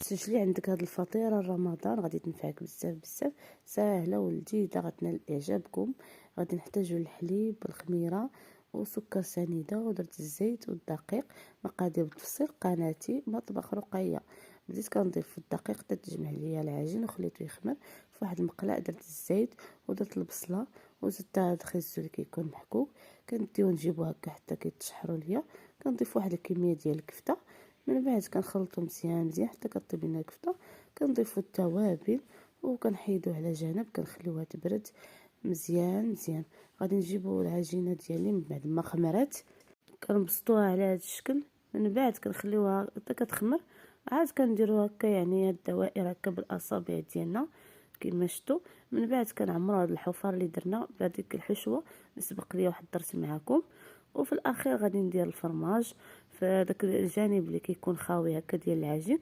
تسجلي عندك هاد الفطيره رمضان، غادي تنفعك بزاف بزاف، ساهله ولذيذه، غتنال اعجابكم. غادي نحتاجو الحليب، الخميره وسكر سنيده، ودرت الزيت والدقيق. مقادير بالتفصيل قناتي مطبخ رقيه. بديت كنضيف الدقيق حتى تجمع ليا العجين وخليته يخمر. في واحد المقله درت الزيت ودرت البصله وزدت هاد الخيزو اللي كيكون محكوك. كنديو نجيبو هكا حتى كيتشحروا ليا. كنضيف واحد الكميه ديال الكفته، من بعد كنخلطو مزيان مزيان حتى كطيب لنا الكفته. كنضيفو التوابل وكنحيدوه على جنب، كنخليوها تبرد مزيان مزيان. غادي نجيبو العجينه ديالي من بعد ما خمرات، كنبسطوها على هذا الشكل. من بعد كنخليوها حتى كتخمر، عاد كنديرو هكا يعني هاد الدوائر هكا بالاصابع ديالنا كما شفتوا. من بعد كنعمروا هاد الحفار اللي درنا بهذيك الحشوه اللي سبق ليا وحضرت معكم. وفي الاخير غادي ندير الفرماج في داك الجانب اللي كيكون خاوي هكا ديال العجين.